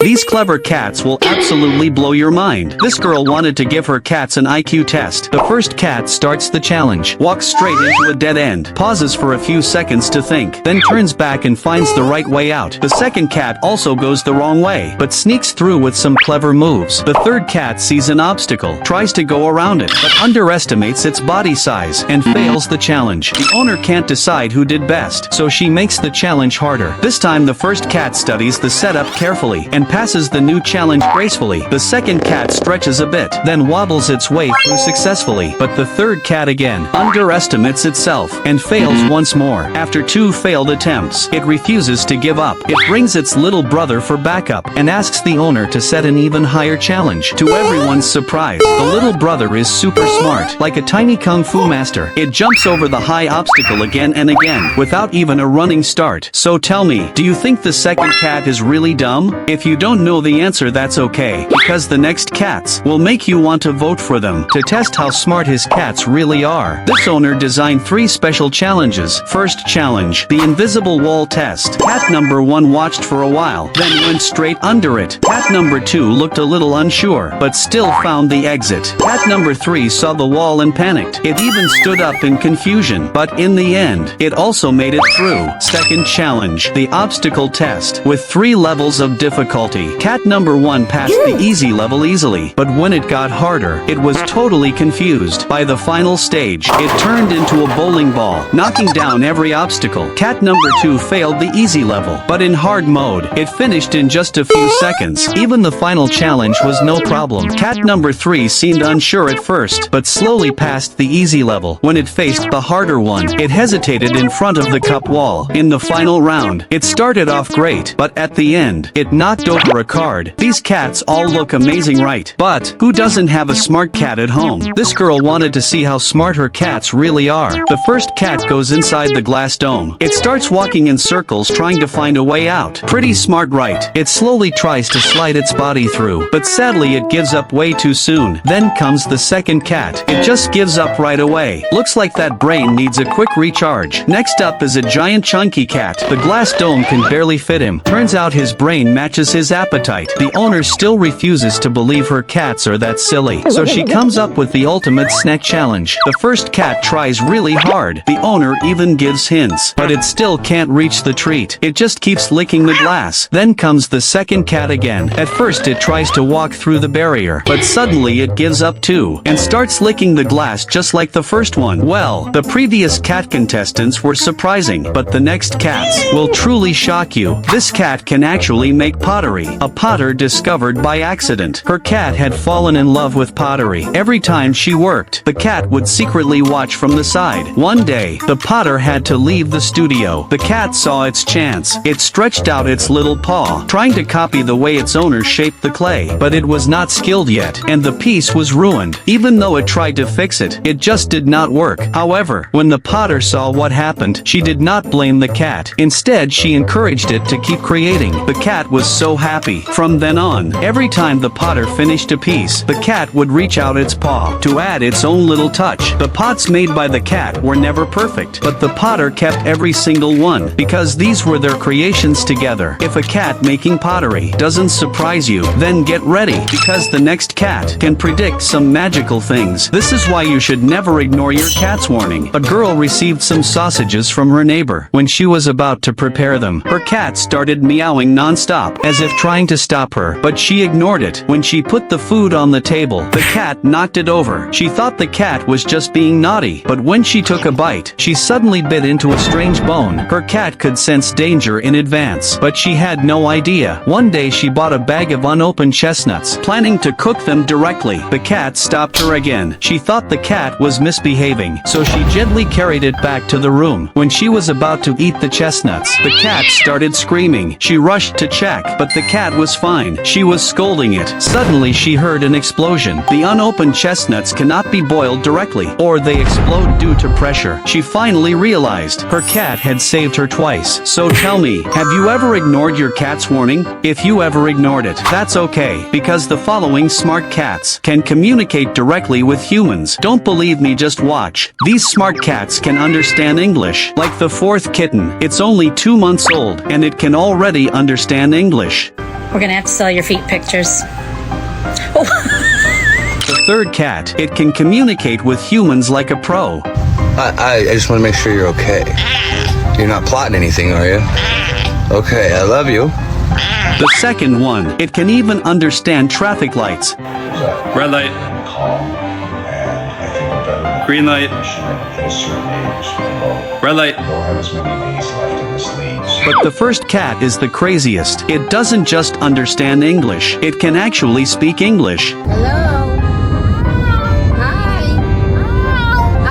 These clever cats will absolutely blow your mind. This girl wanted to give her cats an IQ test. The first cat starts the challenge, walks straight into a dead end, pauses for a few seconds to think, then turns back and finds the right way out. The second cat also goes the wrong way, but sneaks through with some clever moves. The third cat sees an obstacle, tries to go around it, but underestimates its body size, and fails the challenge. The owner can't decide who did best, so she makes the challenge harder. This time the first cat studies the setup carefully, and passes the new challenge gracefully. The second cat stretches a bit, then wobbles its way through successfully, but the third cat again underestimates itself, and fails once more. After 2 failed attempts, it refuses to give up. It brings its little brother for backup, and asks the owner to set an even higher challenge. To everyone's surprise, the little brother is super smart, like a tiny kung fu master. It jumps over the high obstacle again and again, without even a running start. So tell me, do you think the second cat is really dumb? If you don't know the answer, that's okay, because the next cats will make you want to vote for them to test how smart his cats really are. This owner designed 3 special challenges. First challenge, the invisible wall test. Cat number 1 watched for a while, then went straight under it. Cat number 2 looked a little unsure, but still found the exit. Cat number 3 saw the wall and panicked. It even stood up in confusion, but in the end, it also made it through. Second challenge, the obstacle test, with 3 levels of difficulty. Cat number 1 passed the easy level easily, but when it got harder, it was totally confused. By the final stage, it turned into a bowling ball, knocking down every obstacle. Cat number 2 failed the easy level, but in hard mode, it finished in just a few seconds. Even the final challenge was no problem. Cat number 3 seemed unsure at first, but slowly passed the easy level. When it faced the harder one, it hesitated in front of the cup wall. In the final round, it started off great, but at the end, it knocked over a card. These cats all look amazing, right? But who doesn't have a smart cat at home? This girl wanted to see how smart her cats really are. The first cat goes inside the glass dome. It starts walking in circles trying to find a way out. Pretty smart, right? It slowly tries to slide its body through, but sadly it gives up way too soon. Then comes the second cat. It just gives up right away. Looks like that brain needs a quick recharge. Next up is a giant chunky cat. The glass dome can barely fit him. Turns out his brain matches his appetite. The owner still refuses to believe her cats are that silly, so she comes up with the ultimate snack challenge. The first cat tries really hard. The owner even gives hints, but it still can't reach the treat. It just keeps licking the glass. Then comes the second cat again. At first it tries to walk through the barrier, but suddenly it gives up too, and starts licking the glass just like the first one. Well, the previous cat contestants were surprising, but the next cats will truly shock you. This cat can actually make pottery. A potter discovered by accident. Her cat had fallen in love with pottery. Every time she worked, the cat would secretly watch from the side. One day, the potter had to leave the studio. The cat saw its chance. It stretched out its little paw, trying to copy the way its owner shaped the clay, but it was not skilled yet, and the piece was ruined. Even though it tried to fix it, it just did not work. However, when the potter saw what happened, she did not blame the cat. Instead, she encouraged it to keep creating. The cat was so happy. From then on, every time the potter finished a piece, the cat would reach out its paw to add its own little touch. The pots made by the cat were never perfect, but the potter kept every single one, because these were their creations together. If a cat making pottery doesn't surprise you, then get ready, because the next cat can predict some magical things. This is why you should never ignore your cat's warning. A girl received some sausages from her neighbor. When she was about to prepare them, her cat started meowing non-stop, as if trying to stop her, but she ignored it. When she put the food on the table, the cat knocked it over. She thought the cat was just being naughty, but when she took a bite, she suddenly bit into a strange bone. Her cat could sense danger in advance, but she had no idea. One day she bought a bag of unopened chestnuts, planning to cook them directly. The cat stopped her again. She thought the cat was misbehaving, so she gently carried it back to the room. When she was about to eat the chestnuts, the cat started screaming. She rushed to check, but the cat was fine. She was scolding it. Suddenly she heard an explosion. The unopened chestnuts cannot be boiled directly, or they explode due to pressure. She finally realized her cat had saved her twice. So tell me, have you ever ignored your cat's warning? If you ever ignored it, that's okay, because the following smart cats can communicate directly with humans. Don't believe me, just watch. These smart cats can understand English. Like the fourth kitten, it's only 2 months old, and it can already understand English. We're gonna have to sell your feet pictures. Oh. The third cat, it can communicate with humans like a pro. I just want to make sure you're okay. You're not plotting anything, are you? Okay, I love you. The second one, it can even understand traffic lights. Red light. Green light. Red light. But the first cat is the craziest. It doesn't just understand English, it can actually speak English. Hello. Hi. Hi.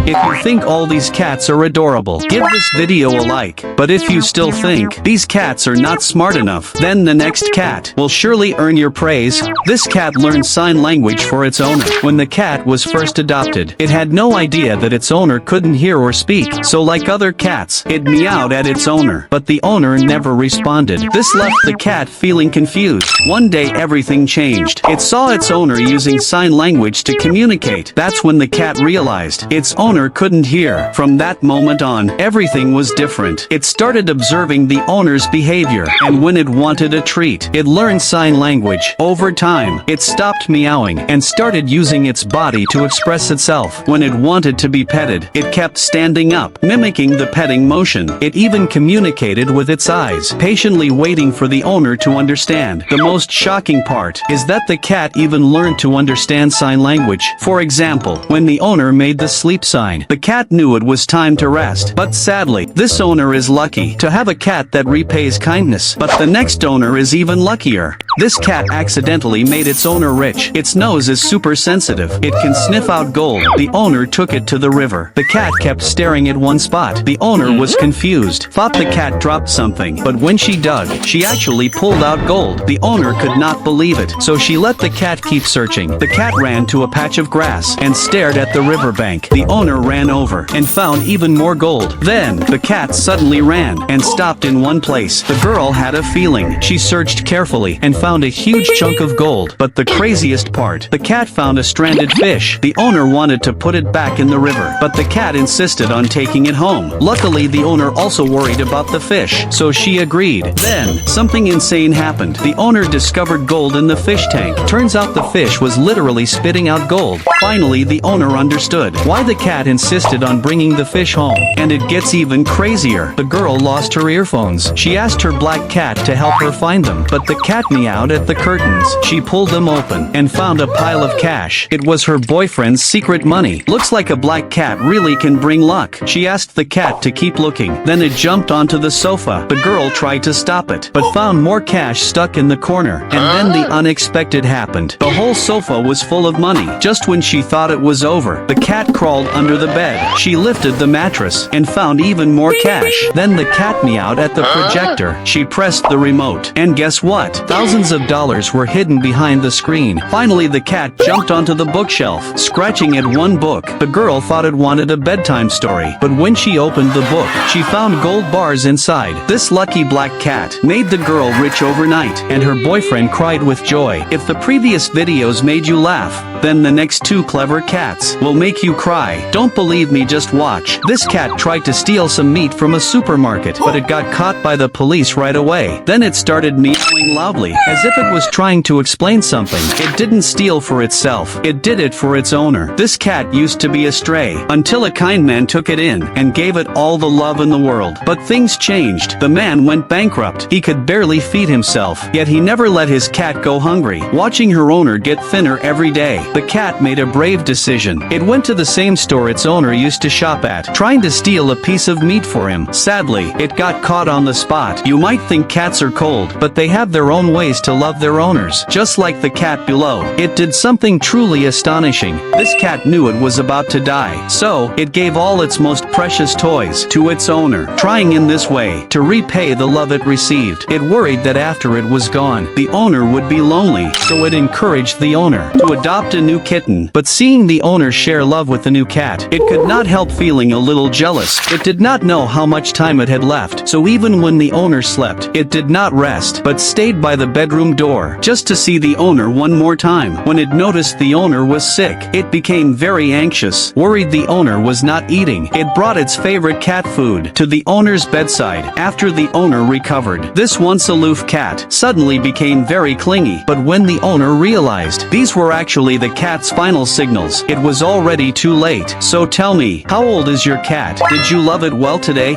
If you think all these cats are adorable, give this video a like. But if you still think these cats are not smart enough, then the next cat will surely earn your praise. This cat learned sign language for its owner. When the cat was first adopted, it had no idea that its owner couldn't hear or speak. So like other cats, it meowed at its owner, but the owner never responded. This left the cat feeling confused. One day everything changed. It saw its owner using sign language to communicate. That's when the cat realized its owner couldn't hear. From that moment on, everything was different. It started observing the owner's behavior, and when it wanted a treat, it learned sign language. Over time, it stopped meowing and started using its body to express itself. When it wanted to be petted, it kept standing up, mimicking the petting motion. It even communicated with its eyes, patiently waiting for the owner to understand. The most shocking part is that the cat even learned to understand sign language. For example, when the owner made the sleep sign, the cat knew it was time to rest. But sadly, this owner is lucky to have a cat that repays kindness. But the next owner is even luckier. This cat accidentally made its owner rich. Its nose is super sensitive. It can sniff out gold. The owner took it to the river. The cat kept staring at one spot. The owner was confused, thought the cat dropped something, but when she dug, she actually pulled out gold. The owner could not believe it, so she let the cat keep searching. The cat ran to a patch of grass and stared at the riverbank. The owner ran over and found even more gold. Then, the cat suddenly ran and stopped in one place. The girl had a feeling. She searched carefully and found a huge chunk of gold. But the craziest part, the cat found a stranded fish. The owner wanted to put it back in the river, but the cat insisted on taking it home. Luckily, the owner also worried about the fish, so she agreed. Then, something insane happened. The owner discovered gold in the fish tank. Turns out the fish was literally spitting out gold. Finally, the owner understood why the cat insisted on bringing the fish home. And it gets even crazier. The girl lost her earphones. She asked her black cat to help her find them, but the cat meowed at the curtains. She pulled them open and found a pile of cash. It was her boyfriend's secret money. Looks like a black cat really can bring luck. She asked the cat to keep looking. Then it jumped onto the sofa. The girl tried to stop it, but found more cash stuck in the corner. And then the unexpected happened. The whole sofa was full of money. Just when she thought it was over, the cat crawled under the bed. She lifted the mattress and found even more cash. Then the cat meowed at the projector. She pressed the remote. And guess what? Thousands of dollars were hidden behind the screen. Finally, the cat jumped onto the bookshelf, scratching at one book. The girl thought it wanted a bedtime story, but when she opened the book, she found gold bars inside. This lucky black cat made the girl rich overnight, and her boyfriend cried with joy. If the previous videos made you laugh, then the next two clever cats will make you cry. Don't believe me, just watch. This cat tried to steal some meat from a supermarket, but it got caught by the police right away. Then it started meowing loudly, as if it was trying to explain something. It didn't steal for itself, it did it for its owner. This cat used to be a stray, until a kind man took it in, and gave it all the love in the world. But things changed. The man went bankrupt. He could barely feed himself, yet he never let his cat go hungry. Watching her owner get thinner every day, the cat made a brave decision. It went to the same store its owner used to shop at, trying to steal a piece of meat for him. Sadly, it got caught on the spot. You might think cats are cold, but they have their own ways to love their owners. Just like the cat below, it did something truly astonishing. This cat knew it was about to die, so it gave all its most precious toys to its owner, trying in this way to repay the love it received. It worried that after it was gone, the owner would be lonely, so it encouraged the owner to adopt a new kitten. But seeing the owner share love with the new cat, it could not help feeling a little jealous. It did not know how much time it had left, so even when the owner slept, it did not rest, but stayed by the bed bedroom door, just to see the owner one more time. When it noticed the owner was sick, it became very anxious, worried the owner was not eating. It brought its favorite cat food to the owner's bedside. After the owner recovered, this once aloof cat suddenly became very clingy. But when the owner realized these were actually the cat's final signals, it was already too late. So tell me, how old is your cat? Did you love it well today?